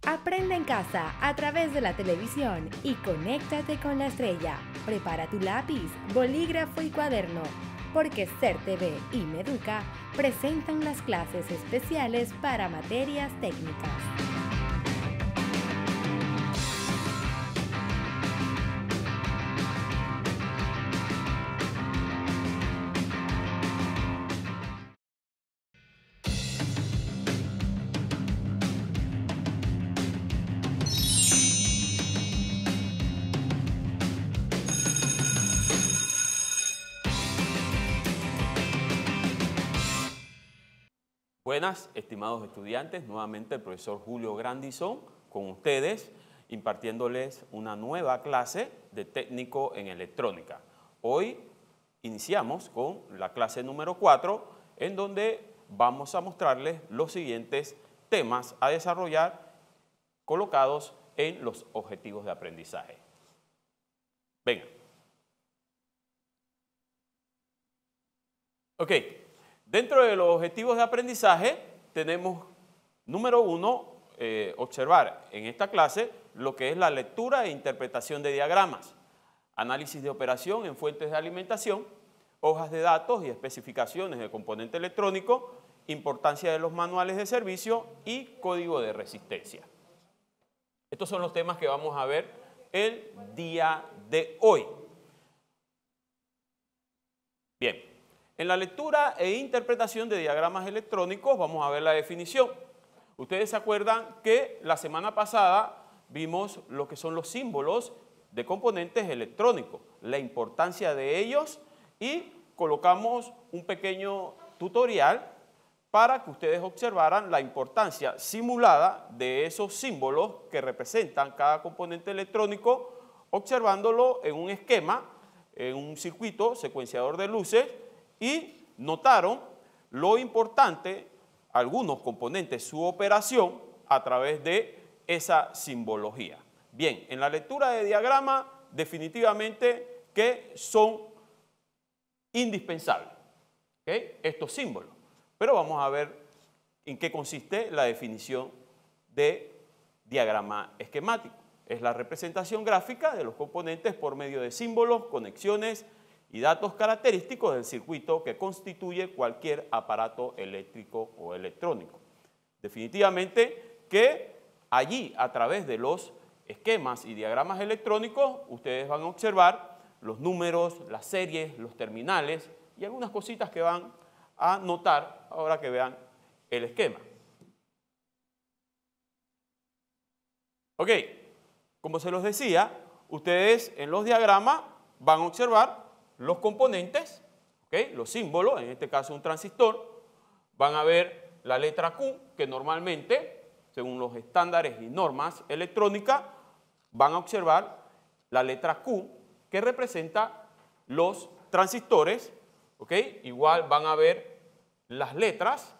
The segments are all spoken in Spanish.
Aprende en casa a través de la televisión y conéctate con la estrella. Prepara tu lápiz, bolígrafo y cuaderno, porque Ser TV y Meduca presentan las clases especiales para materias técnicas. Buenas, estimados estudiantes, nuevamente el profesor Julio Grandison con ustedes, impartiéndoles una nueva clase de técnico en electrónica. Hoy iniciamos con la clase número 4, en donde vamos a mostrarles los siguientes temas a desarrollar colocados en los objetivos de aprendizaje. Venga. Ok. Dentro de los objetivos de aprendizaje tenemos, número 1, observar en esta clase lo que es la lectura e interpretación de diagramas, análisis de operación en fuentes de alimentación, hojas de datos y especificaciones de componente electrónico, importancia de los manuales de servicio y código de resistencia. Estos son los temas que vamos a ver el día de hoy. Bien. En la lectura e interpretación de diagramas electrónicos vamos a ver la definición. Ustedes se acuerdan que la semana pasada vimos lo que son los símbolos de componentes electrónicos, la importancia de ellos y colocamos un pequeño tutorial para que ustedes observaran la importancia simulada de esos símbolos que representan cada componente electrónico, observándolo en un esquema, en un circuito secuenciador de luces, y notaron lo importante, algunos componentes, su operación a través de esa simbología. Bien, en la lectura de diagrama definitivamente que son indispensables, ¿okay?, estos símbolos. Pero vamos a ver en qué consiste la definición de diagrama esquemático. Es la representación gráfica de los componentes por medio de símbolos, conexiones y datos característicos del circuito que constituye cualquier aparato eléctrico o electrónico. Definitivamente que allí, a través de los esquemas y diagramas electrónicos, ustedes van a observar los números, las series, los terminales y algunas cositas que van a notar ahora que vean el esquema. Ok, como se los decía, ustedes en los diagramas van a observar los componentes, ¿okay?, los símbolos, en este caso un transistor, van a ver la letra Q, que normalmente, según los estándares y normas electrónicas, van a observar la letra Q, que representa los transistores, ¿okay? Igual van a ver las letras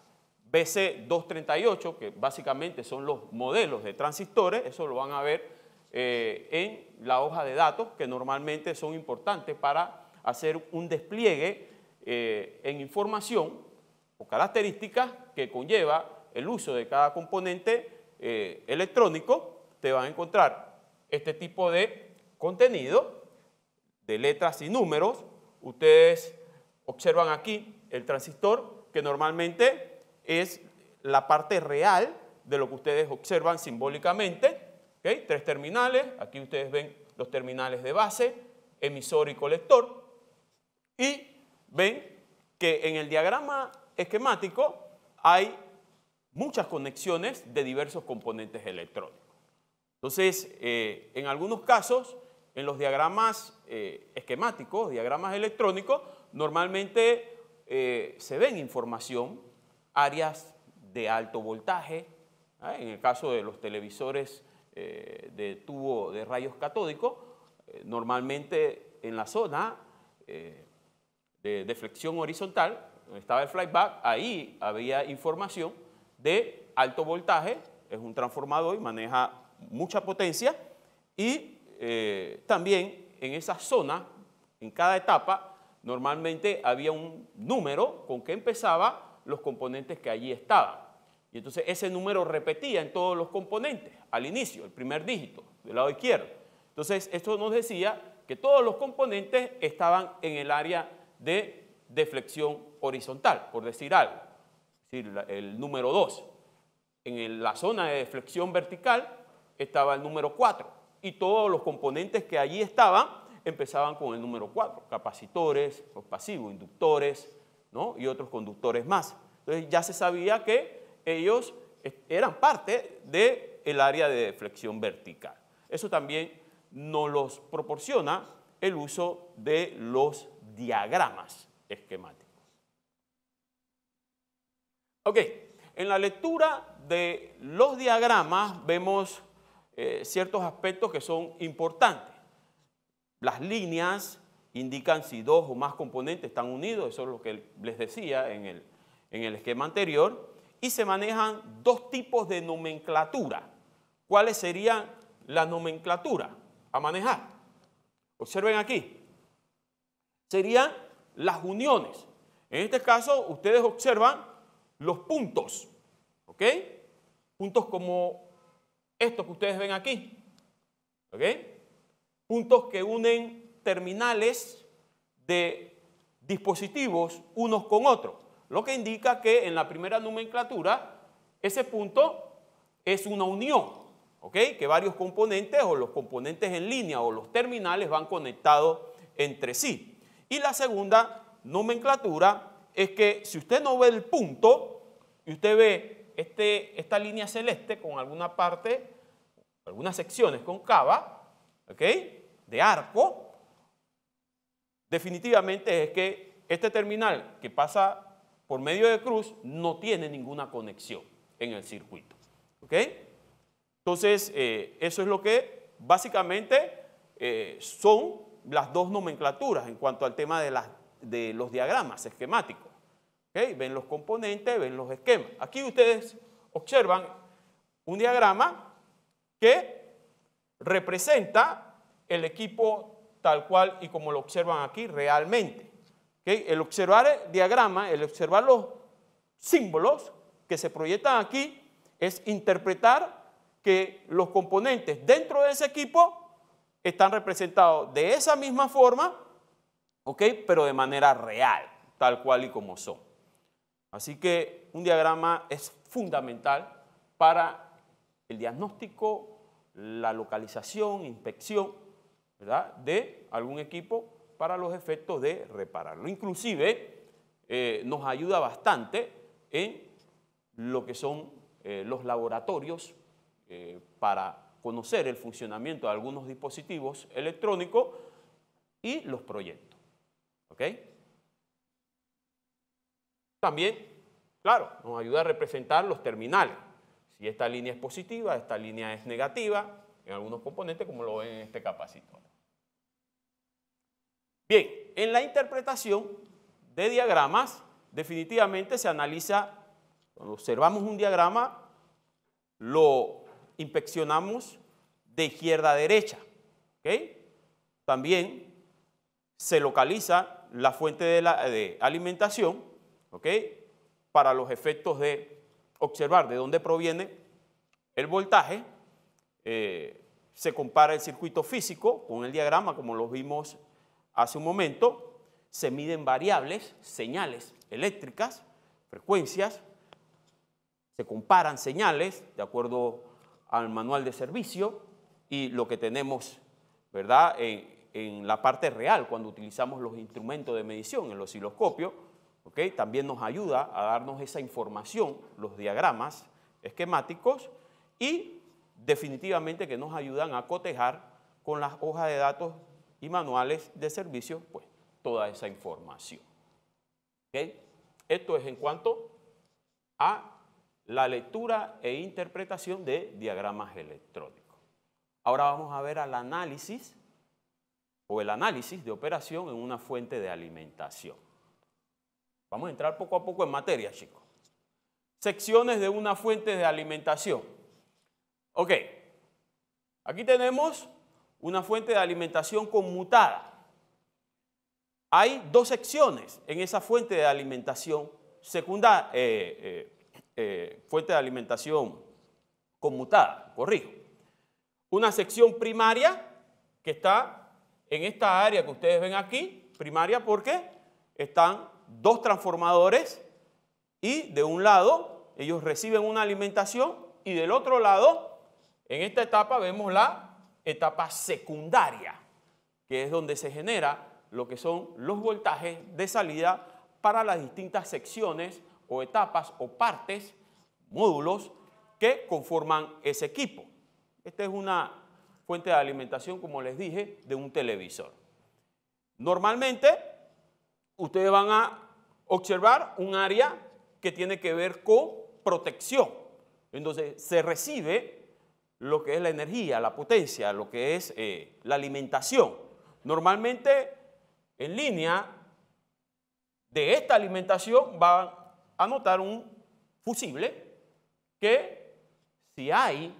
BC238, que básicamente son los modelos de transistores, eso lo van a ver en la hoja de datos, que normalmente son importantes para hacer un despliegue en información o características que conlleva el uso de cada componente electrónico. Te van a encontrar este tipo de contenido de letras y números. Ustedes observan aquí el transistor, que normalmente es la parte real de lo que ustedes observan simbólicamente, ¿okay? 3 terminales, aquí ustedes ven los terminales de base, emisor y colector. Y ven que en el diagrama esquemático hay muchas conexiones de diversos componentes electrónicos. Entonces, en algunos casos, en los diagramas esquemáticos, diagramas electrónicos, normalmente se ven información, áreas de alto voltaje, en el caso de los televisores de tubo de rayos catódicos, normalmente en la zona de deflexión horizontal, donde estaba el flyback, ahí había información de alto voltaje, es un transformador y maneja mucha potencia, y también en esa zona, en cada etapa, normalmente había un número con que empezaba los componentes que allí estaban. Y entonces ese número repetía en todos los componentes al inicio, el primer dígito del lado izquierdo. Entonces esto nos decía que todos los componentes estaban en el área de deflexión horizontal, por decir algo. Es decir, el número 2. En la zona de deflexión vertical estaba el número 4 y todos los componentes que allí estaban empezaban con el número 4, capacitores, los pasivos, inductores, ¿no? Y otros conductores más. Entonces ya se sabía que ellos eran parte del área de deflexión vertical. Eso también nos los proporciona el uso de los diagramas esquemáticos. Ok, en la lectura de los diagramas vemos ciertos aspectos que son importantes. Las líneas indican si dos o más componentes están unidos, eso es lo que les decía en el esquema anterior, y se manejan dos tipos de nomenclatura. ¿Cuáles serían la nomenclatura a manejar? Observen aquí. Serían las uniones. En este caso, ustedes observan los puntos, ¿ok? Puntos como estos que ustedes ven aquí, ¿ok? Puntos que unen terminales de dispositivos unos con otros, lo que indica que en la primera nomenclatura ese punto es una unión, ¿ok? Que varios componentes o los componentes en línea o los terminales van conectados entre sí. Y la segunda nomenclatura es que si usted no ve el punto y usted ve esta línea celeste con alguna parte, algunas secciones concava, ¿ok? De arco, definitivamente es que este terminal que pasa por medio de cruz no tiene ninguna conexión en el circuito, ¿ok? Entonces, eso es lo que básicamente son las dos nomenclaturas en cuanto al tema de los diagramas esquemáticos. ¿Okay? Ven los componentes, ven los esquemas. Aquí ustedes observan un diagrama que representa el equipo tal cual y como lo observan aquí realmente. ¿Okay? El observar el diagrama, el observar los símbolos que se proyectan aquí es interpretar que los componentes dentro de ese equipo están representados de esa misma forma, ¿ok? Pero de manera real, tal cual y como son. Así que un diagrama es fundamental para el diagnóstico, la localización, inspección, ¿verdad?, de algún equipo para los efectos de repararlo. Inclusive nos ayuda bastante en lo que son los laboratorios para conocer el funcionamiento de algunos dispositivos electrónicos y los proyectos. ¿Ok? También, claro, nos ayuda a representar los terminales. Si esta línea es positiva, esta línea es negativa, en algunos componentes, como lo ven en este capacitor. Bien, en la interpretación de diagramas, definitivamente se analiza, cuando observamos un diagrama, lo inspeccionamos de izquierda a derecha. ¿Okay? También se localiza la fuente de alimentación, ¿okay?, para los efectos de observar de dónde proviene el voltaje. Se compara el circuito físico con el diagrama, como lo vimos hace un momento. Se miden variables, señales eléctricas, frecuencias. Se comparan señales de acuerdo al manual de servicio y lo que tenemos, ¿verdad?, en la parte real cuando utilizamos los instrumentos de medición, el osciloscopio, ¿okay? También nos ayuda a darnos esa información, los diagramas esquemáticos, y definitivamente que nos ayudan a cotejar con las hojas de datos y manuales de servicio, pues toda esa información. ¿Okay? Esto es en cuanto a la lectura e interpretación de diagramas electrónicos. Ahora vamos a ver al análisis o el análisis de operación en una fuente de alimentación. Vamos a entrar poco a poco en materia, chicos. Secciones de una fuente de alimentación. Ok, aquí tenemos una fuente de alimentación conmutada. Hay dos secciones en esa fuente de alimentación secundaria, fuente de alimentación conmutada, corrijo. Una sección primaria que está en esta área que ustedes ven aquí, primaria porque están dos transformadores y de un lado ellos reciben una alimentación y del otro lado, en esta etapa vemos la etapa secundaria, que es donde se genera lo que son los voltajes de salida para las distintas secciones o etapas o partes, módulos que conforman ese equipo. Esta es una fuente de alimentación, como les dije, de un televisor. Normalmente, ustedes van a observar un área que tiene que ver con protección. Entonces, se recibe lo que es la energía, la potencia, lo que es la alimentación. Normalmente, en línea de esta alimentación van a notar un fusible que si hay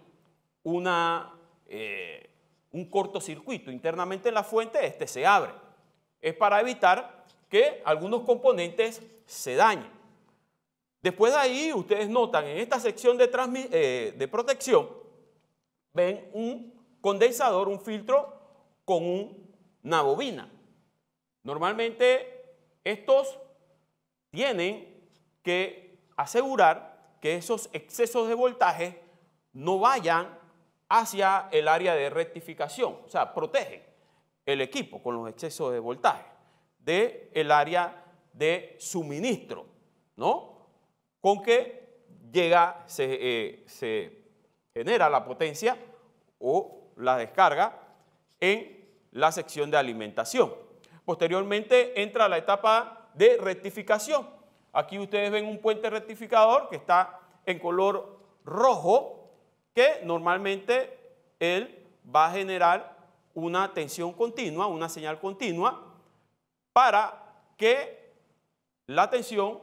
un cortocircuito internamente en la fuente, este se abre. Es para evitar que algunos componentes se dañen. Después de ahí, ustedes notan en esta sección de protección, ven un condensador, un filtro con una bobina. Normalmente estos tienen que asegurar que esos excesos de voltaje no vayan hacia el área de rectificación, o sea, protegen el equipo con los excesos de voltaje del área de suministro, ¿no? Con que llega, se genera la potencia o la descarga en la sección de alimentación. Posteriormente entra la etapa de rectificación. Aquí ustedes ven un puente rectificador que está en color rojo, que normalmente él va a generar una tensión continua, una señal continua, para que la tensión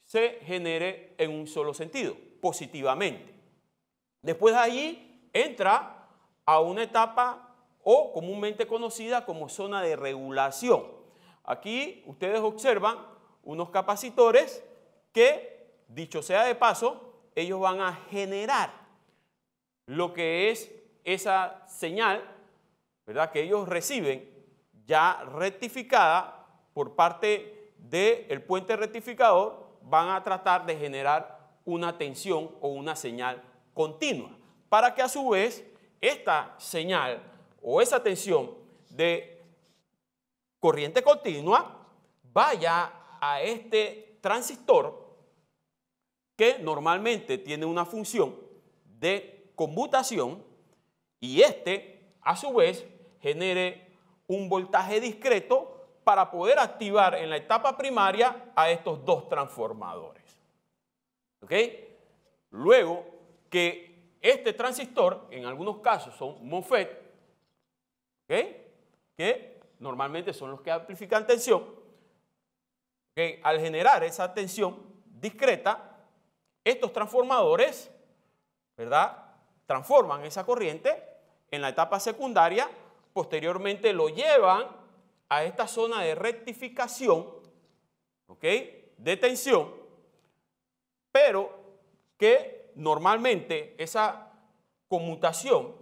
se genere en un solo sentido, positivamente. Después de allí entra a una etapa o comúnmente conocida como zona de regulación. Aquí ustedes observan unos capacitores que, dicho sea de paso, ellos van a generar lo que es esa señal, ¿verdad?, que ellos reciben ya rectificada por parte del puente rectificador, van a tratar de generar una tensión o una señal continua, para que a su vez esta señal o esa tensión de corriente continua vaya a este transistor que normalmente tiene una función de conmutación y este a su vez genere un voltaje discreto para poder activar en la etapa primaria a estos dos transformadores. ¿Ok? Luego que este transistor, en algunos casos son MOSFET, ¿ok?, que normalmente son los que amplifican tensión, que al generar esa tensión discreta, estos transformadores, ¿verdad?, transforman esa corriente en la etapa secundaria, posteriormente lo llevan a esta zona de rectificación, ¿ok?, de tensión, pero que normalmente esa conmutación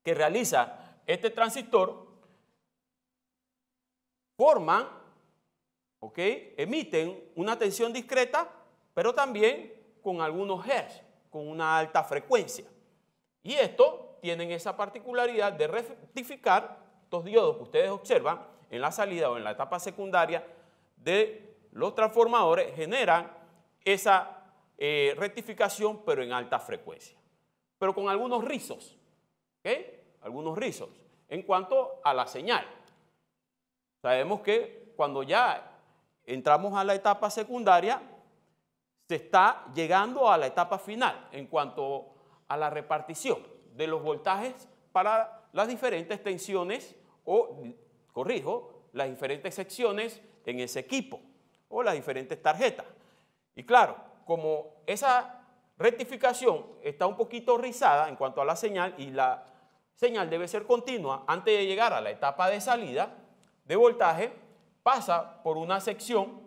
que realiza este transistor forman, ¿ok?, emiten una tensión discreta, pero también con algunos hertz, con una alta frecuencia. Y esto tienen esa particularidad de rectificar estos diodos que ustedes observan en la salida o en la etapa secundaria de los transformadores, generan esa rectificación, pero en alta frecuencia, pero con algunos rizos, ¿ok?, algunos rizos en cuanto a la señal. Sabemos que cuando ya entramos a la etapa secundaria, se está llegando a la etapa final en cuanto a la repartición de los voltajes para las diferentes tensiones o, corrijo, las diferentes secciones en ese equipo o las diferentes tarjetas. Y claro, como esa rectificación está un poquito rizada en cuanto a la señal y la señal debe ser continua antes de llegar a la etapa de salida de voltaje, pasa por una sección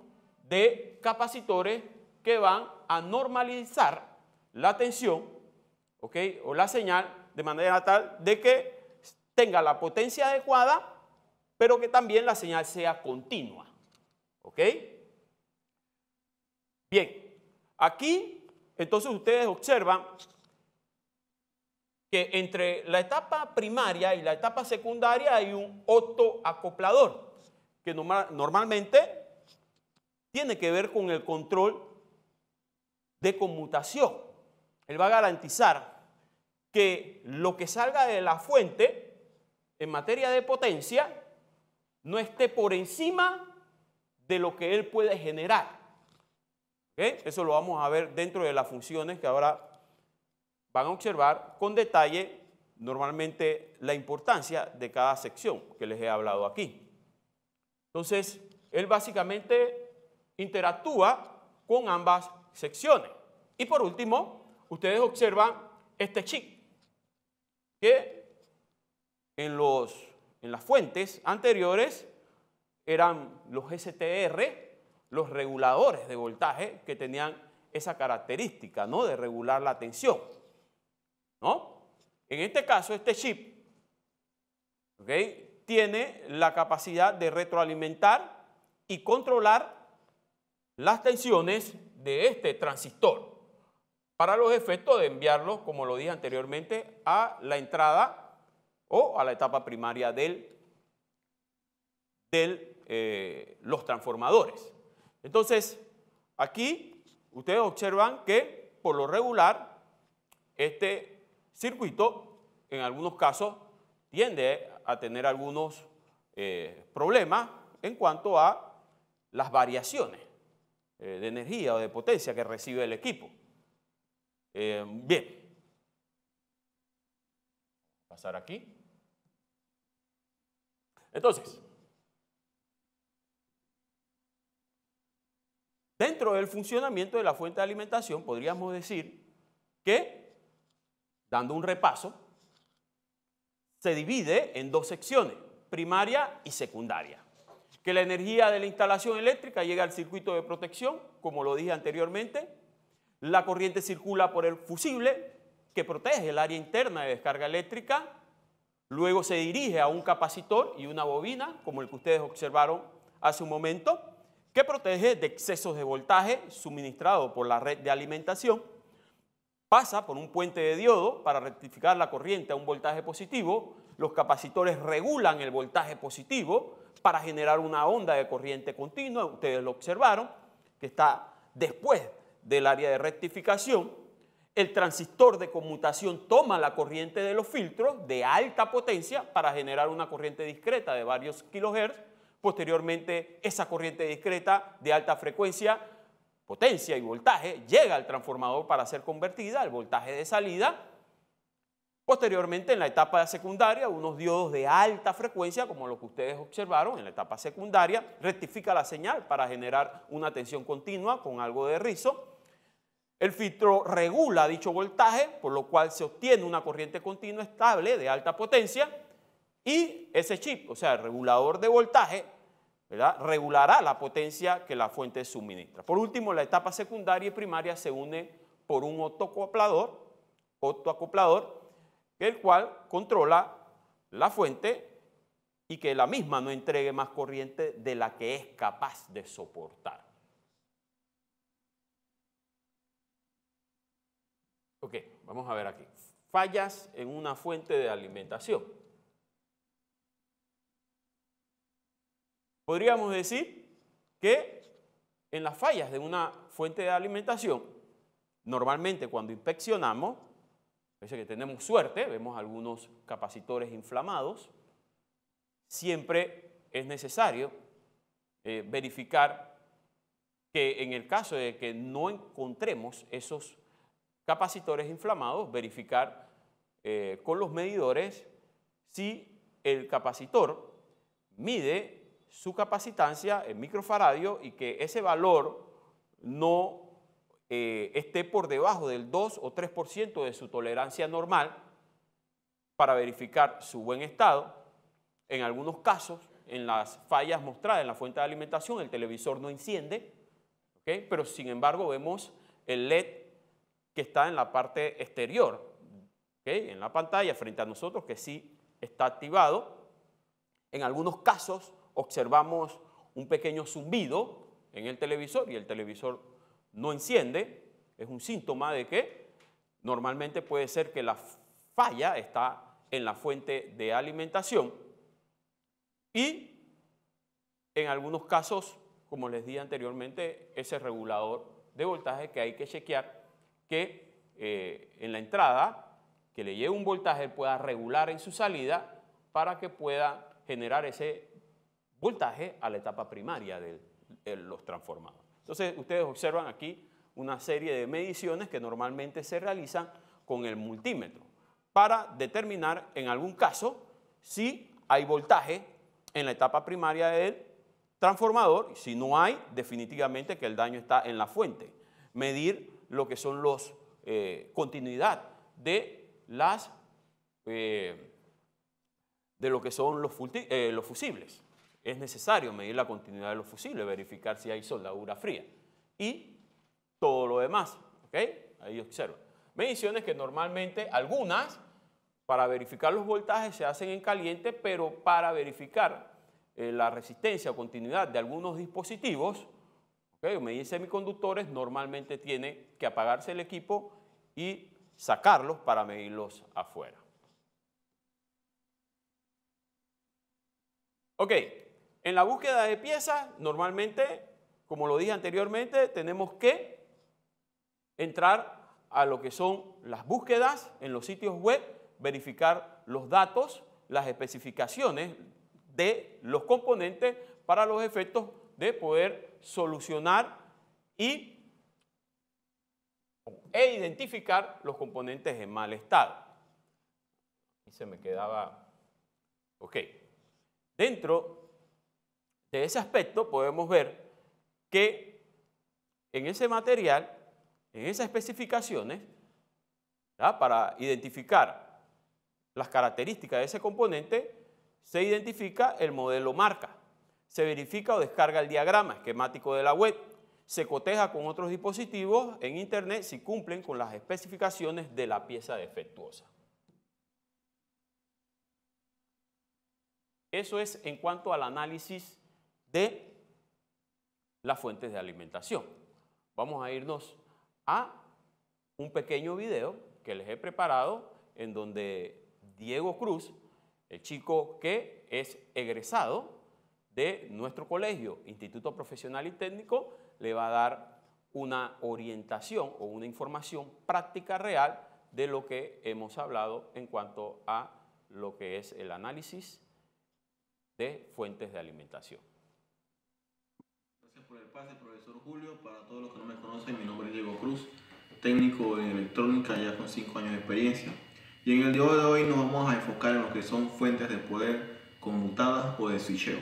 de capacitores que van a normalizar la tensión, ¿ok? O la señal de manera tal de que tenga la potencia adecuada, pero que también la señal sea continua, ¿ok? Bien, aquí entonces ustedes observan que entre la etapa primaria y la etapa secundaria hay un autoacoplador que normalmente tiene que ver con el control de conmutación. Él va a garantizar que lo que salga de la fuente en materia de potencia no esté por encima de lo que él puede generar. ¿Okay? Eso lo vamos a ver dentro de las funciones que ahora van a observar con detalle normalmente la importancia de cada sección que les he hablado aquí. Entonces, él básicamente interactúa con ambas secciones. Y por último, ustedes observan este chip que en las fuentes anteriores eran los STR, los reguladores de voltaje que tenían esa característica, ¿no?, de regular la tensión, ¿no? En este caso, este chip, ¿okay?, tiene la capacidad de retroalimentar y controlar las tensiones de este transistor para los efectos de enviarlos, como lo dije anteriormente, a la entrada o a la etapa primaria de los transformadores. Entonces, aquí ustedes observan que por lo regular este circuito en algunos casos tiende a tener algunos problemas en cuanto a las variaciones de energía o de potencia que recibe el equipo. Bien, pasar aquí. Entonces, dentro del funcionamiento de la fuente de alimentación podríamos decir que, dando un repaso, se divide en dos secciones, primaria y secundaria. Que la energía de la instalación eléctrica llega al circuito de protección, como lo dije anteriormente. La corriente circula por el fusible, que protege el área interna de descarga eléctrica. Luego se dirige a un capacitor y una bobina, como el que ustedes observaron hace un momento, que protege de excesos de voltaje suministrado por la red de alimentación. Pasa por un puente de diodo para rectificar la corriente a un voltaje positivo. Los capacitores regulan el voltaje positivo para generar una onda de corriente continua. Ustedes lo observaron, que está después del área de rectificación. El transistor de conmutación toma la corriente de los filtros de alta potencia para generar una corriente discreta de varios kilohertz. Posteriormente, esa corriente discreta de alta frecuencia, potencia y voltaje llega al transformador para ser convertida al voltaje de salida. Posteriormente, en la etapa secundaria, unos diodos de alta frecuencia, como lo que ustedes observaron en la etapa secundaria, rectifica la señal para generar una tensión continua con algo de rizo. El filtro regula dicho voltaje, por lo cual se obtiene una corriente continua estable de alta potencia, y ese chip, o sea, el regulador de voltaje, ¿verdad?, regulará la potencia que la fuente suministra. Por último, la etapa secundaria y primaria se une por un autoacoplador, el cual controla la fuente y que la misma no entregue más corriente de la que es capaz de soportar. Ok, vamos a ver aquí. Fallas en una fuente de alimentación. Podríamos decir que en las fallas de una fuente de alimentación, normalmente cuando inspeccionamos, parece que tenemos suerte, vemos algunos capacitores inflamados, siempre es necesario verificar que en el caso de que no encontremos esos capacitores inflamados, verificar con los medidores si el capacitor mide su capacitancia en microfaradio y que ese valor no esté por debajo del 2 o 3% de su tolerancia normal para verificar su buen estado. En algunos casos, en las fallas mostradas en la fuente de alimentación, el televisor no enciende, ¿ok? ¿ok? Pero sin embargo vemos el LED que está en la parte exterior, ¿ok? En la pantalla frente a nosotros, que sí está activado. En algunos casos observamos un pequeño zumbido en el televisor y el televisor no enciende. Es un síntoma de que normalmente puede ser que la falla está en la fuente de alimentación. Y en algunos casos, como les dije anteriormente, ese regulador de voltaje que hay que chequear que en la entrada, que le lleve un voltaje, pueda regular en su salida para que pueda generar ese voltaje a la etapa primaria de los transformadores. Entonces, ustedes observan aquí una serie de mediciones que normalmente se realizan con el multímetro para determinar en algún caso si hay voltaje en la etapa primaria del transformador. Si no hay, definitivamente que el daño está en la fuente. Medir lo que son los continuidad de lo que son los fusibles. Es necesario medir la continuidad de los fusibles, verificar si hay soldadura fría y todo lo demás, ¿ok? Ahí observa. Mediciones que normalmente algunas para verificar los voltajes se hacen en caliente, pero para verificar la resistencia o continuidad de algunos dispositivos, ¿okay? Medir semiconductores, normalmente tiene que apagarse el equipo y sacarlos para medirlos afuera. Ok, en la búsqueda de piezas, normalmente, como lo dije anteriormente, tenemos que entrar a lo que son las búsquedas en los sitios web, verificar los datos, las especificaciones de los componentes para los efectos de poder solucionar e identificar los componentes en mal estado. Y se me quedaba, ok. Dentro de ese aspecto podemos ver que en ese material, en esas especificaciones, ¿verdad? Para identificar las características de ese componente, se identifica el modelo marca, se verifica o descarga el diagrama esquemático de la web, se coteja con otros dispositivos en internet si cumplen con las especificaciones de la pieza defectuosa. Eso es en cuanto al análisis de las fuentes de alimentación. Vamos a irnos a un pequeño video que les he preparado en donde Diego Cruz, el chico que es egresado de nuestro colegio, Instituto Profesional y Técnico, le va a dar una orientación o una información práctica real de lo que hemos hablado en cuanto a lo que es el análisis de fuentes de alimentación. Gracias por el pase, profesor Julio. Para todos los que no me conocen, mi nombre es Diego Cruz, técnico en electrónica ya con 5 años de experiencia. Y en el día de hoy nos vamos a enfocar en lo que son fuentes de poder conmutadas o de switcheo.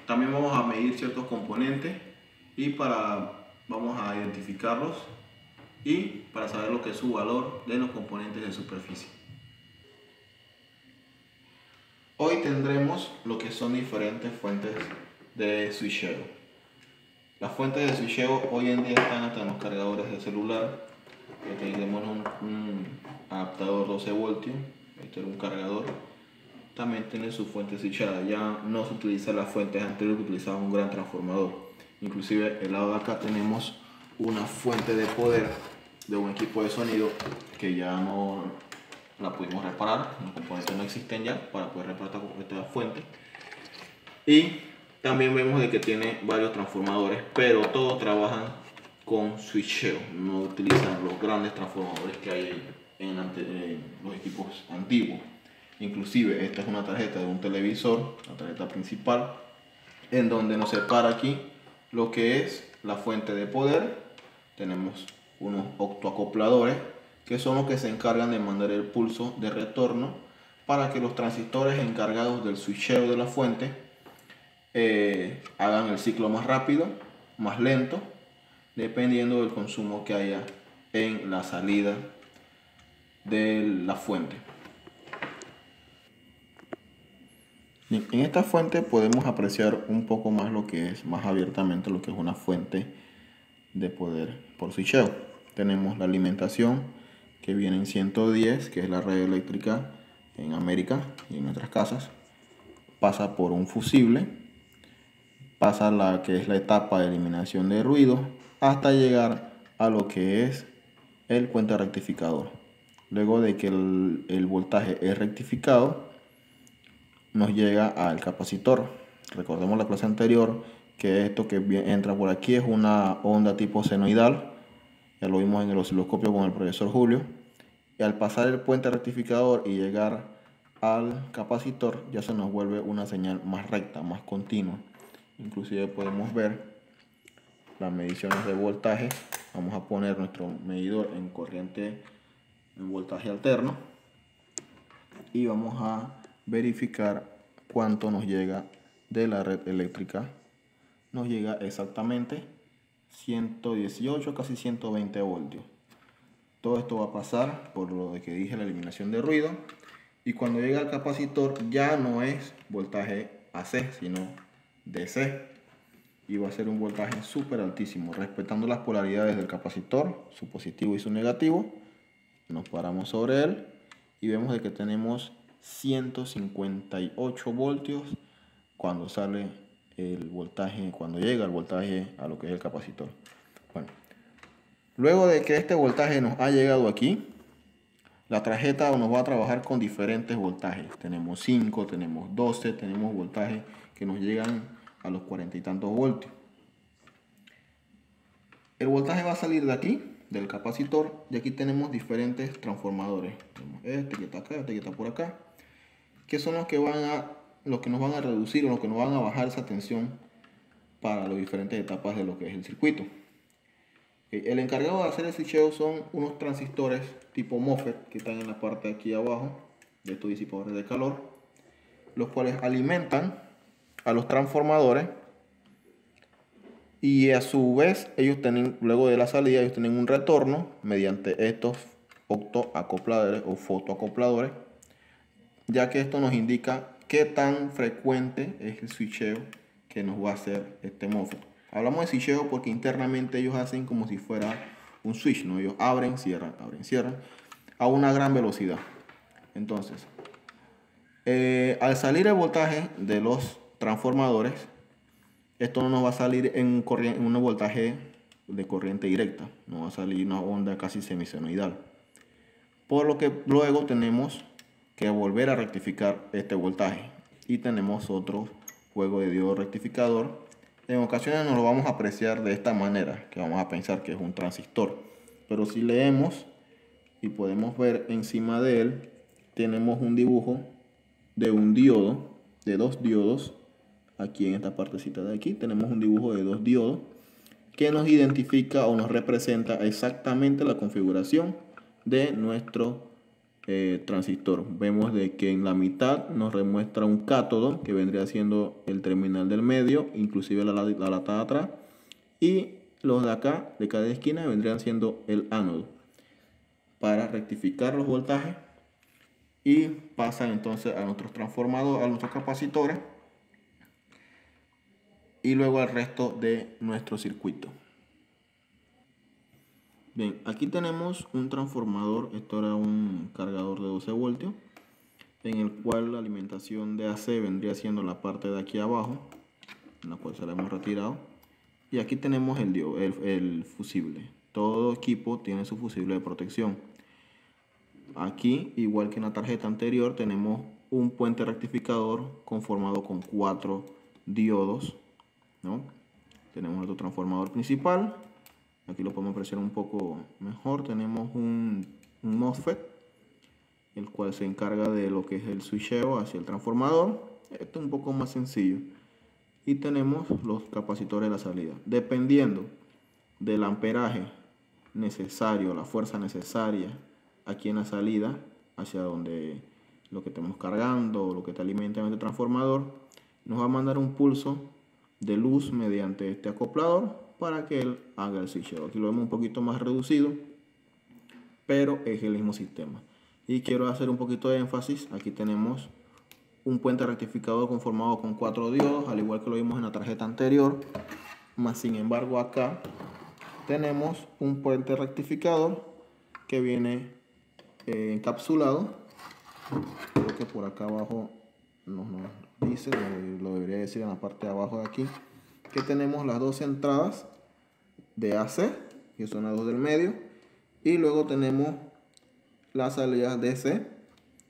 También vamos a medir ciertos componentes y vamos a identificarlos y para saber lo que es su valor de los componentes de superficie. Hoy tendremos lo que son diferentes fuentes de switcheo. Las fuentes de switcheo hoy en día están hasta en los cargadores de celular. Tenemos un adaptador 12 voltios, este es un cargador. También tiene su fuente switchada. Ya no se utiliza las fuentes anteriores que utilizaban un gran transformador. Inclusive el lado de acá tenemos una fuente de poder de un equipo de sonido que ya no la pudimos reparar, los componentes no existen ya para poder reparar esta fuente. Y también vemos de que tiene varios transformadores, pero todos trabajan con switcheo, no utilizan los grandes transformadores que hay en los equipos antiguos. Inclusive esta es una tarjeta de un televisor, la tarjeta principal, en donde nos separa aquí lo que es la fuente de poder. Tenemos unos octoacopladores que son los que se encargan de mandar el pulso de retorno para que los transistores encargados del switcheo de la fuente hagan el ciclo más rápido, más lento, dependiendo del consumo que haya en la salida de la fuente. En esta fuente podemos apreciar un poco más lo que es, más abiertamente lo que es una fuente de poder por switcheo. Tenemos la alimentación que viene en 110, que es la red eléctrica en América y en nuestras casas. Pasa por un fusible, pasa la que es la etapa de eliminación de ruido, hasta llegar a lo que es el puente rectificador. Luego de que el voltaje es rectificado, nos llega al capacitor. Recordemos la clase anterior que esto que entra por aquí es una onda tipo senoidal. Ya lo vimos en el osciloscopio con el profesor Julio. Y al pasar el puente rectificador y llegar al capacitor, ya se nos vuelve una señal más recta, más continua. Inclusive podemos ver las mediciones de voltaje. Vamos a poner nuestro medidor en corriente en voltaje alterno y vamos a verificar cuánto nos llega de la red eléctrica. Nos llega exactamente 118, casi 120 voltios. Todo esto va a pasar por lo de que dije, la eliminación de ruido, y cuando llega al capacitor ya no es voltaje AC, sino DC, y va a ser un voltaje súper altísimo, respetando las polaridades del capacitor, su positivo y su negativo. Nos paramos sobre él y vemos de que tenemos 158 voltios cuando sale el voltaje, cuando llega el voltaje a lo que es el capacitor. Bueno, luego de que este voltaje nos ha llegado aquí, la tarjeta nos va a trabajar con diferentes voltajes. Tenemos 5, tenemos 12, tenemos voltajes que nos llegan a los 40 y tantos voltios. El voltaje va a salir de aquí, del capacitor, y aquí tenemos diferentes transformadores. Tenemos este que está acá, este que está por acá, que son los que nos van a reducir o los que nos van a bajar esa tensión para las diferentes etapas de lo que es el circuito. El encargado de hacer el switcheo son unos transistores tipo MOSFET que están en la parte de aquí abajo de estos disipadores de calor, los cuales alimentan a los transformadores, y a su vez ellos tienen, luego de la salida, ellos tienen un retorno mediante estos octoacopladores o fotoacopladores, ya que esto nos indica qué tan frecuente es el switcheo que nos va a hacer este MOSFET. Hablamos de switcheo porque internamente ellos hacen como si fuera un switch, ¿no? Ellos abren, cierran a una gran velocidad. Entonces, al salir el voltaje de los transformadores, esto no nos va a salir en un voltaje de corriente directa, nos va a salir una onda casi semisenoidal. Por lo que luego tenemos que volver a rectificar este voltaje y tenemos otro juego de diodo rectificador. En ocasiones nos lo vamos a apreciar de esta manera, que vamos a pensar que es un transistor, pero si leemos y podemos ver encima de él, tenemos un dibujo de un diodo, de dos diodos. Aquí en esta partecita de aquí tenemos un dibujo de dos diodos que nos identifica o nos representa exactamente la configuración de nuestro transistor. Vemos de que en la mitad nos demuestra un cátodo que vendría siendo el terminal del medio, inclusive la lata de atrás, y los de acá de cada esquina vendrían siendo el ánodo para rectificar los voltajes, y pasan entonces a nuestros transformadores, a nuestros capacitores, y luego al resto de nuestro circuito. Bien, aquí tenemos un transformador. Esto era un cargador de 12 voltios, en el cual la alimentación de AC vendría siendo la parte de aquí abajo, en la cual se la hemos retirado. Y aquí tenemos el fusible. Todo equipo tiene su fusible de protección. Aquí, igual que en la tarjeta anterior, tenemos un puente rectificador conformado con 4 diodos, ¿no? Tenemos nuestro transformador principal. Aquí lo podemos apreciar un poco mejor. Tenemos un MOSFET, el cual se encarga de lo que es el switcheo hacia el transformador. Esto es un poco más sencillo. Y tenemos los capacitores de la salida. Dependiendo del amperaje necesario, la fuerza necesaria aquí en la salida, hacia donde lo que estamos cargando o lo que está alimentando el transformador, nos va a mandar un pulso de luz mediante este acoplador para que él haga el switcheo. Aquí lo vemos un poquito más reducido, pero es el mismo sistema. Y quiero hacer un poquito de énfasis. Aquí tenemos un puente rectificador conformado con 4 diodos, al igual que lo vimos en la tarjeta anterior. Más sin embargo, acá tenemos un puente rectificador que viene encapsulado. Creo que por acá abajo nos dice, lo debería decir en la parte de abajo de aquí, que tenemos las dos entradas de AC, que son las dos del medio, y luego tenemos las salidas DC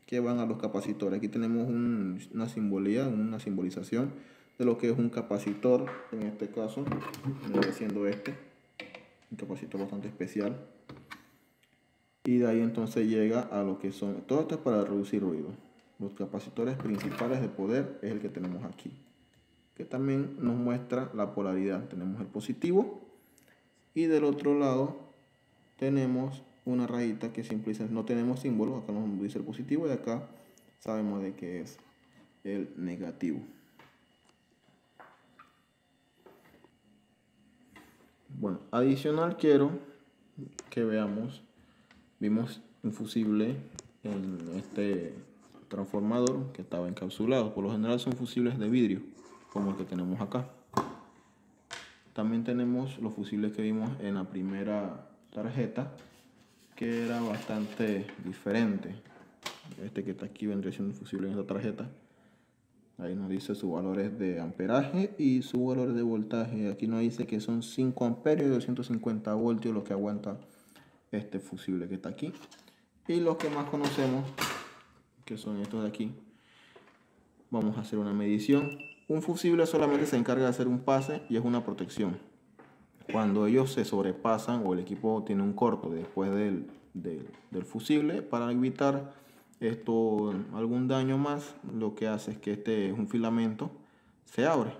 que van a los capacitores. Aquí tenemos una simbolización de lo que es un capacitor. En este caso viene siendo un capacitor bastante especial, y de ahí entonces llega a lo que son, todo esto es para reducir ruido. Los capacitores principales de poder es el que tenemos aquí, que también nos muestra la polaridad. Tenemos el positivo, y del otro lado tenemos una rayita que simboliza, no tenemos símbolo, acá nos dice el positivo y acá sabemos de qué es el negativo. Bueno, adicional quiero que vimos un fusible en este transformador que estaba encapsulado. Por lo general son fusibles de vidrio, como el que tenemos acá. También tenemos los fusibles que vimos en la primera tarjeta, que era bastante diferente. Este que está aquí vendría siendo un fusible en esta tarjeta. Ahí nos dice sus valores de amperaje y sus valores de voltaje. Aquí nos dice que son 5 amperios y 250 voltios lo que aguanta este fusible que está aquí. Y los que más conocemos, que son estos de aquí, vamos a hacer una medición. Un fusible solamente se encarga de hacer un pase y es una protección. Cuando ellos se sobrepasan o el equipo tiene un corto después del fusible, para evitar algún daño más, lo que hace es que este es un filamento, se abre.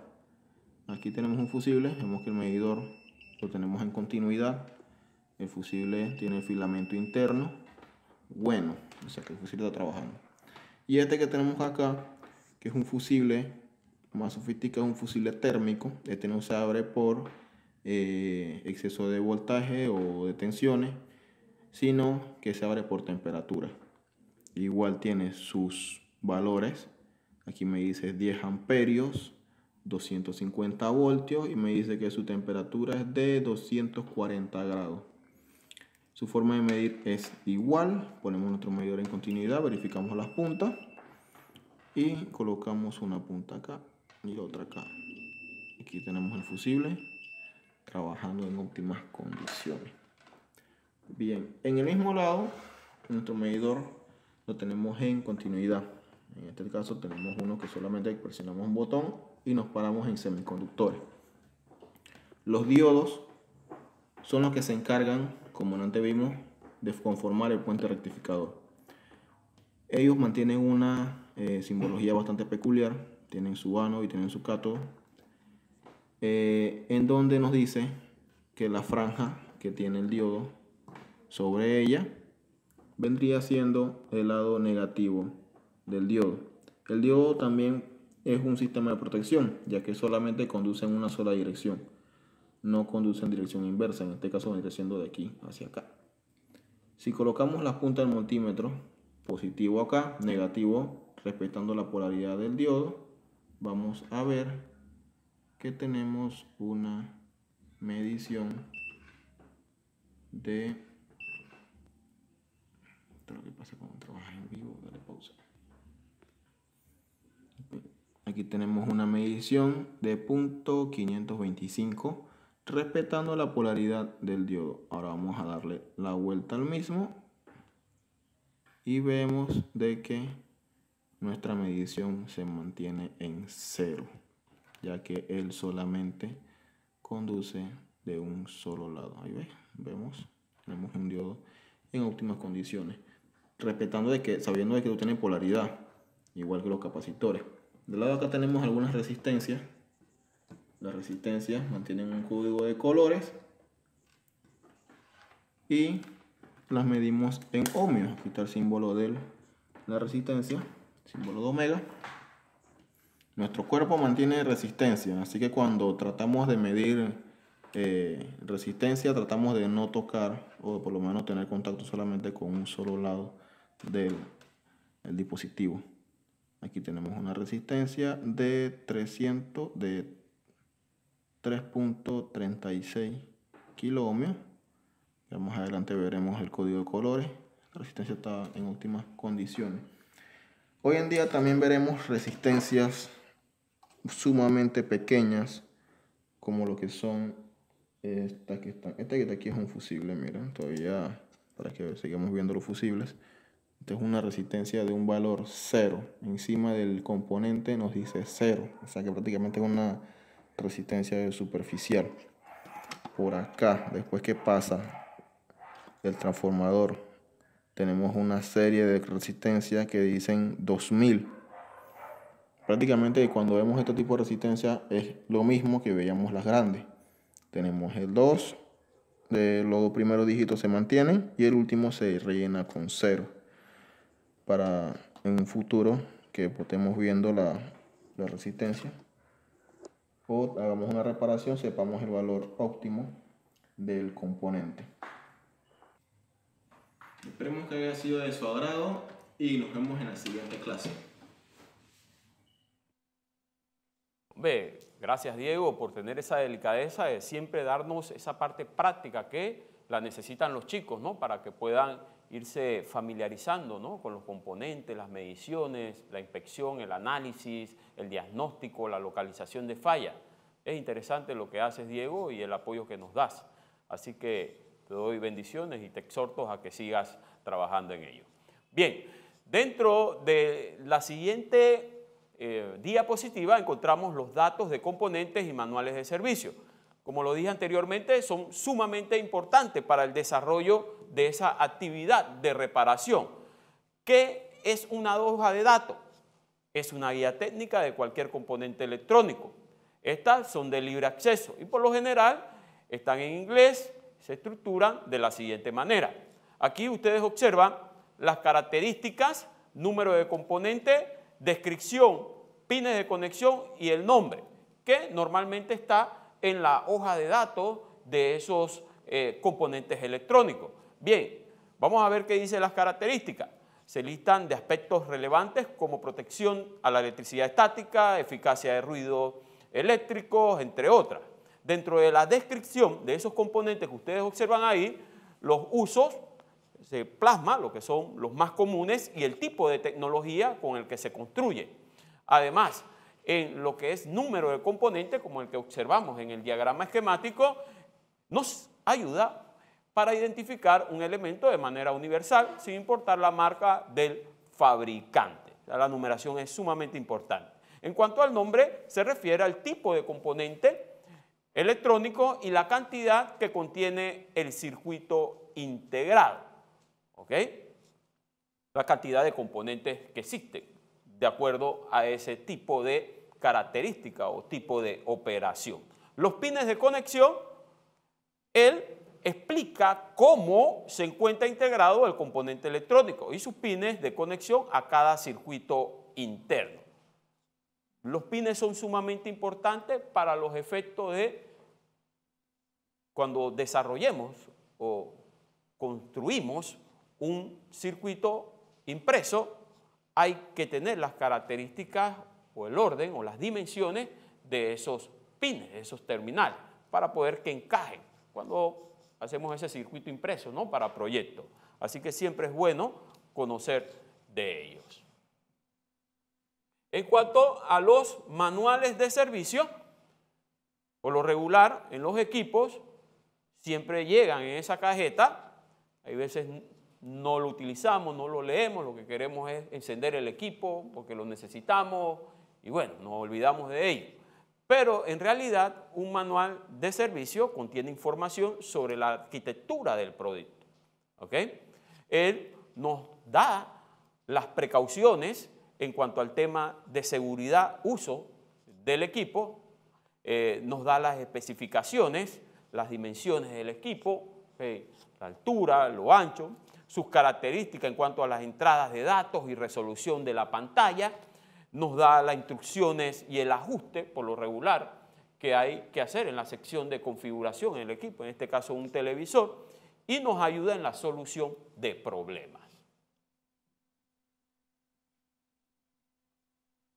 Aquí tenemos un fusible, vemos que el medidor lo tenemos en continuidad. El fusible tiene el filamento interno bueno, o sea que el fusible está trabajando. Y este que tenemos acá, que es un fusible más sofisticado, un fusible térmico. Este no se abre por exceso de voltaje o de tensiones, sino que se abre por temperatura. Igual tiene sus valores. Aquí me dice 10 amperios, 250 voltios, y me dice que su temperatura es de 240 grados. Su forma de medir es igual. Ponemos nuestro medidor en continuidad, verificamos las puntas y colocamos una punta acá y otra acá. Aquí tenemos el fusible trabajando en óptimas condiciones. Bien, en el mismo lado, nuestro medidor lo tenemos en continuidad. En este caso tenemos uno que solamente presionamos un botón y nos paramos en semiconductores. Los diodos son los que se encargan, como antes vimos, de conformar el puente rectificador. Ellos mantienen una simbología bastante peculiar. Tienen su ánodo y tienen su cátodo, en donde nos dice que la franja que tiene el diodo sobre ella vendría siendo el lado negativo del diodo. El diodo también es un sistema de protección, ya que solamente conduce en una sola dirección, no conduce en dirección inversa. En este caso vendría siendo de aquí hacia acá. Si colocamos las puntas del multímetro, positivo acá, negativo respetando la polaridad del diodo, vamos a ver que tenemos una medición de... Esto es lo que pasa cuando trabajas en vivo. Dale pausa. Aquí tenemos una medición de punto 525 respetando la polaridad del diodo. Ahora vamos a darle la vuelta al mismo y vemos de que nuestra medición se mantiene en 0, ya que él solamente conduce de un solo lado. Ahí vemos, tenemos un diodo en óptimas condiciones, respetando sabiendo de que no tiene polaridad, igual que los capacitores. Del lado de acá tenemos algunas resistencias. Las resistencias mantienen un código de colores y las medimos en ohmios. Aquí está el símbolo de la resistencia, símbolo de omega. Nuestro cuerpo mantiene resistencia, así que cuando tratamos de medir resistencia, tratamos de no tocar o por lo menos tener contacto solamente con un solo lado del dispositivo. Aquí tenemos una resistencia de 3.36 kiloohmios. Más adelante veremos el código de colores. La resistencia está en óptimas condiciones. Hoy en día también veremos resistencias sumamente pequeñas, como lo que son esta que está aquí es un fusible, miren, todavía para que sigamos viendo los fusibles. Esta es una resistencia de un valor 0. Encima del componente nos dice 0, o sea que prácticamente es una resistencia superficial. Por acá, después que pasa el transformador, tenemos una serie de resistencias que dicen 2000. Prácticamente cuando vemos este tipo de resistencia es lo mismo que veíamos las grandes. Tenemos el 2, los primeros dígitos se mantienen y el último se rellena con 0. Para en un futuro que estemos viendo la resistencia o hagamos una reparación, sepamos el valor óptimo del componente. Esperemos que haya sido de su agrado y nos vemos en la siguiente clase. Gracias, Diego, por tener esa delicadeza de siempre darnos esa parte práctica que la necesitan los chicos, ¿no? Para que puedan irse familiarizando, ¿no? Con los componentes, las mediciones, la inspección, el análisis, el diagnóstico, la localización de fallas. Es interesante lo que haces, Diego, y el apoyo que nos das. Así que te doy bendiciones y te exhorto a que sigas trabajando en ello. Bien, dentro de la siguiente diapositiva encontramos los datos de componentes y manuales de servicio. Como lo dije anteriormente, son sumamente importantes para el desarrollo de esa actividad de reparación. ¿Qué es una hoja de datos? Es una guía técnica de cualquier componente electrónico. Estas son de libre acceso y por lo general están en inglés, se estructuran de la siguiente manera. Aquí ustedes observan las características, número de componente, descripción, pines de conexión y el nombre, que normalmente está en la hoja de datos de esos componentes electrónicos. Bien, vamos a ver qué dicen las características. Se listan de aspectos relevantes como protección a la electricidad estática, eficacia de ruido eléctricos, entre otras. Dentro de la descripción de esos componentes que ustedes observan ahí, los usos se plasma, lo que son los más comunes y el tipo de tecnología con el que se construye. Además, en lo que es número de componentes, como el que observamos en el diagrama esquemático, nos ayuda para identificar un elemento de manera universal, sin importar la marca del fabricante. La numeración es sumamente importante. En cuanto al nombre, se refiere al tipo de componente electrónico y la cantidad que contiene el circuito integrado. ¿Ok? La cantidad de componentes que existen de acuerdo a ese tipo de característica o tipo de operación. Los pines de conexión, él explica cómo se encuentra integrado el componente electrónico y sus pines de conexión a cada circuito interno. Los pines son sumamente importantes para los efectos de cuando desarrollemos o construimos un circuito impreso, hay que tener las características o el orden o las dimensiones de esos pines, de esos terminales, para poder que encajen cuando hacemos ese circuito impreso, ¿no? Para proyectos. Así que siempre es bueno conocer de ellos. En cuanto a los manuales de servicio, por lo regular en los equipos siempre llegan en esa cajeta, hay veces no lo utilizamos, no lo leemos, lo que queremos es encender el equipo porque lo necesitamos y bueno, nos olvidamos de ello. Pero en realidad un manual de servicio contiene información sobre la arquitectura del producto. ¿Ok? Él nos da las precauciones en cuanto al tema de seguridad, uso del equipo, nos da las especificaciones, las dimensiones del equipo, la altura, lo ancho, sus características en cuanto a las entradas de datos y resolución de la pantalla, nos da las instrucciones y el ajuste, por lo regular, que hay que hacer en la sección de configuración en el equipo, en este caso un televisor, y nos ayuda en la solución de problemas.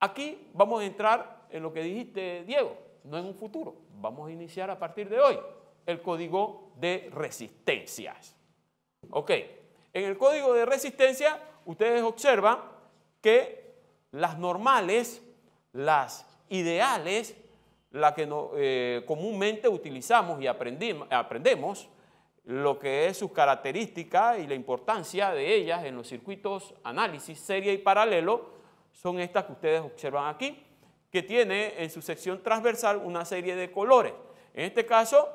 Aquí vamos a entrar en lo que dijiste, Diego, no en un futuro, vamos a iniciar a partir de hoy. el código de resistencias. Ok, en el código de resistencia ustedes observan que las normales, las ideales, la que comúnmente utilizamos y aprendemos, lo que es sus características y la importancia de ellas en los circuitos análisis, serie y paralelo, son estas que ustedes observan aquí, que tiene en su sección transversal una serie de colores. En este caso,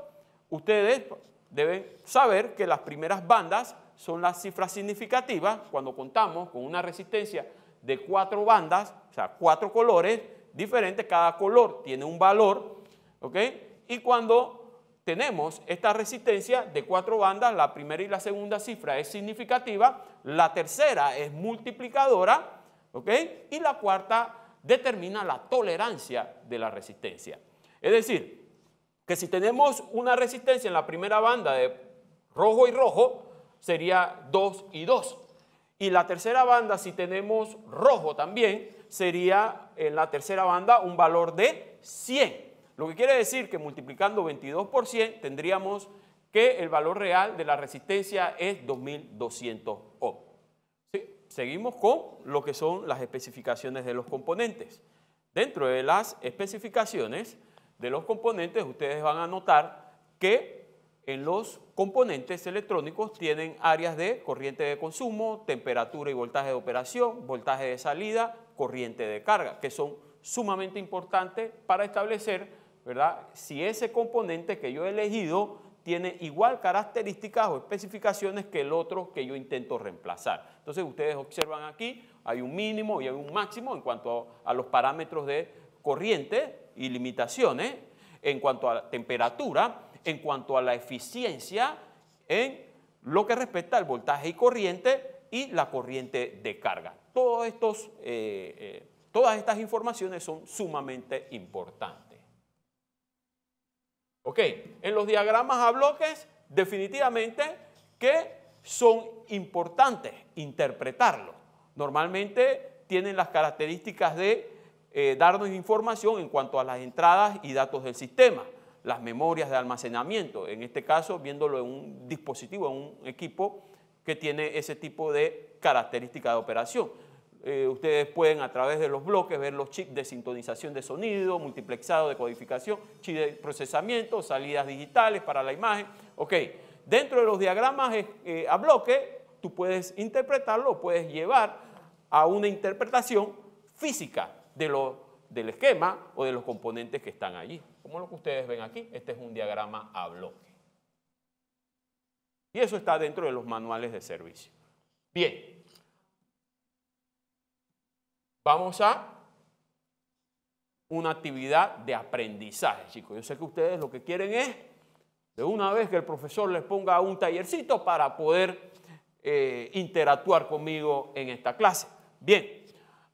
ustedes deben saber que las primeras bandas son las cifras significativas cuando contamos con una resistencia de 4 bandas, o sea, 4 colores diferentes, cada color tiene un valor, ¿ok? Y cuando tenemos esta resistencia de 4 bandas, la primera y la segunda cifra es significativa, la tercera es multiplicadora, ¿ok? Y la cuarta determina la tolerancia de la resistencia. Es decir, que si tenemos una resistencia en la primera banda de rojo y rojo, sería 2 y 2. Y la tercera banda, si tenemos rojo también, sería en la tercera banda un valor de 100. Lo que quiere decir que multiplicando 22 por 100 tendríamos que el valor real de la resistencia es 2200 ohms. ¿Sí? Seguimos con lo que son las especificaciones de los componentes. Dentro de las especificaciones de los componentes ustedes van a notar que en los componentes electrónicos tienen áreas de corriente de consumo, temperatura y voltaje de operación, voltaje de salida, corriente de carga, que son sumamente importantes para establecer, ¿verdad?, si ese componente que yo he elegido tiene igual características o especificaciones que el otro que yo intento reemplazar. Entonces ustedes observan aquí, hay un mínimo y hay un máximo en cuanto a los parámetros de corriente y limitaciones, en cuanto a la temperatura, en cuanto a la eficiencia, en lo que respecta al voltaje y corriente y la corriente de carga. Todas estas informaciones son sumamente importantes. Ok, en los diagramas a bloques, definitivamente que son importantes interpretarlos. Normalmente tienen las características de darnos información en cuanto a las entradas y datos del sistema, las memorias de almacenamiento, en este caso viéndolo en un dispositivo, en un equipo que tiene ese tipo de características de operación. Ustedes pueden a través de los bloques ver los chips de sintonización de sonido, multiplexado de codificación, chip de procesamiento, salidas digitales para la imagen. Ok, dentro de los diagramas a bloque, tú puedes interpretarlo, puedes llevar a una interpretación física del esquema o de los componentes que están allí. Como lo que ustedes ven aquí, este es un diagrama a bloque. Y eso está dentro de los manuales de servicio. Bien. Vamos a una actividad de aprendizaje, chicos. Yo sé que ustedes lo que quieren es, de una vez que el profesor les ponga un tallercito para poder interactuar conmigo en esta clase. Bien,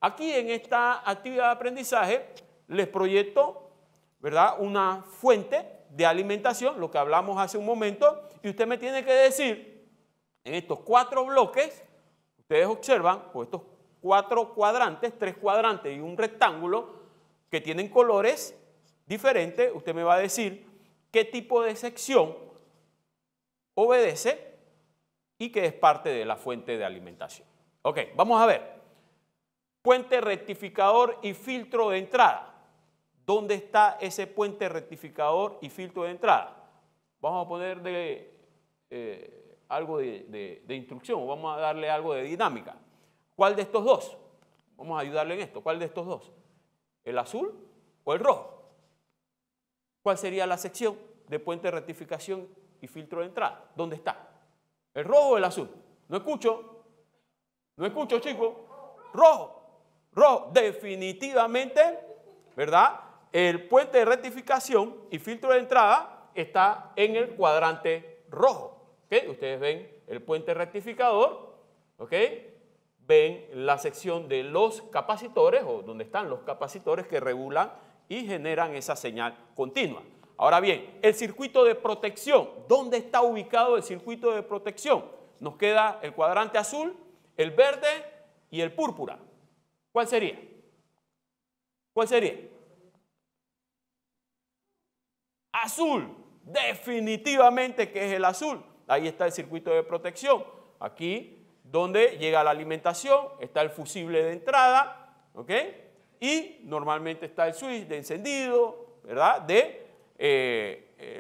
aquí en esta actividad de aprendizaje les proyecto, ¿verdad?, una fuente de alimentación, lo que hablamos hace un momento, y usted me tiene que decir, en estos 4 bloques, ustedes observan, o estos 4 cuadrantes, 3 cuadrantes y un rectángulo que tienen colores diferentes, usted me va a decir qué tipo de sección obedece y que es parte de la fuente de alimentación. Ok, vamos a ver. Puente rectificador y filtro de entrada. ¿Dónde está ese puente rectificador y filtro de entrada? Vamos a poner algo de instrucción, vamos a darle algo de dinámica. ¿Cuál de estos dos? Vamos a ayudarle en esto. ¿Cuál de estos dos? ¿El azul o el rojo? ¿Cuál sería la sección de puente de rectificación y filtro de entrada? ¿Dónde está? ¿El rojo o el azul? No escucho. No escucho, chicos. Rojo. Rojo. Definitivamente, ¿verdad? El puente de rectificación y filtro de entrada está en el cuadrante rojo. ¿Okay? Ustedes ven el puente rectificador, ¿ok? Ven la sección de los capacitores, o donde están los capacitores que regulan y generan esa señal continua. Ahora bien, el circuito de protección. ¿Dónde está ubicado el circuito de protección? Nos queda el cuadrante azul, el verde y el púrpura. ¿Cuál sería? ¿Cuál sería? Azul. definitivamente que es el azul. Ahí está el circuito de protección. Aquí donde llega la alimentación, está el fusible de entrada, ¿ok? Y normalmente está el switch de encendido, ¿verdad? De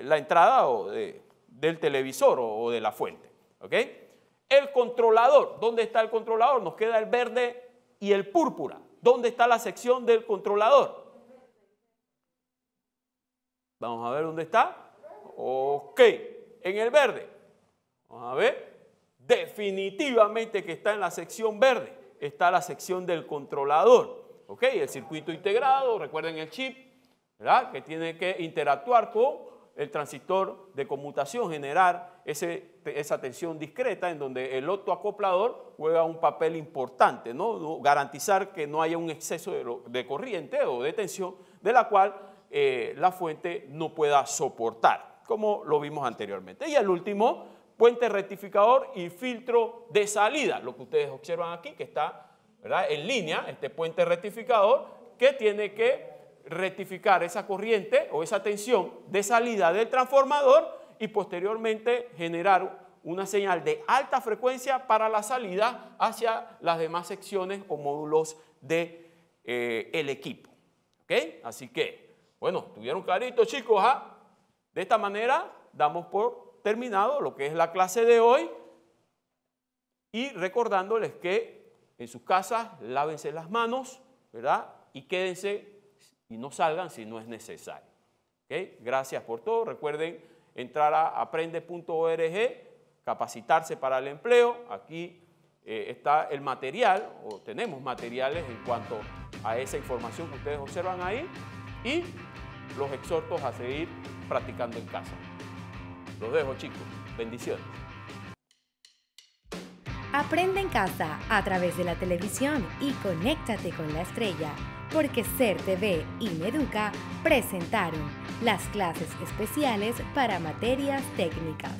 la entrada del televisor o de la fuente, ¿ok? El controlador, ¿dónde está el controlador? Nos queda el verde y el púrpura. ¿Dónde está la sección del controlador? Vamos a ver dónde está. Ok, en el verde. Vamos a ver. Definitivamente que está en la sección verde. Está la sección del controlador. Ok, el circuito integrado, recuerden el chip, ¿verdad? Que tiene que interactuar con el transistor de conmutación, generar esa tensión discreta en donde el optoacoplador juega un papel importante, ¿no? Garantizar que no haya un exceso de corriente o de tensión de la cual la fuente no pueda soportar, como lo vimos anteriormente. Y el último, puente rectificador y filtro de salida, lo que ustedes observan aquí, que está, ¿verdad?, en línea, este puente rectificador que tiene que rectificar esa corriente o esa tensión de salida del transformador y posteriormente generar una señal de alta frecuencia para la salida hacia las demás secciones o módulos del equipo. ¿Ok? Así que, bueno, ¿tuvieron clarito, chicos? ¿Ah? De esta manera damos por terminado lo que es la clase de hoy y recordándoles que en sus casas lávense las manos, ¿verdad? Y quédense y no salgan si no es necesario. ¿Okay? Gracias por todo. Recuerden entrar a aprende.org, capacitarse para el empleo. Aquí está el material, o tenemos materiales en cuanto a esa información que ustedes observan ahí y los exhortos a seguir practicando en casa. Los dejo, chicos. Bendiciones. Aprende en casa a través de la televisión y conéctate con la estrella, porque Ser TV y Meduca presentaron las clases especiales para materias técnicas.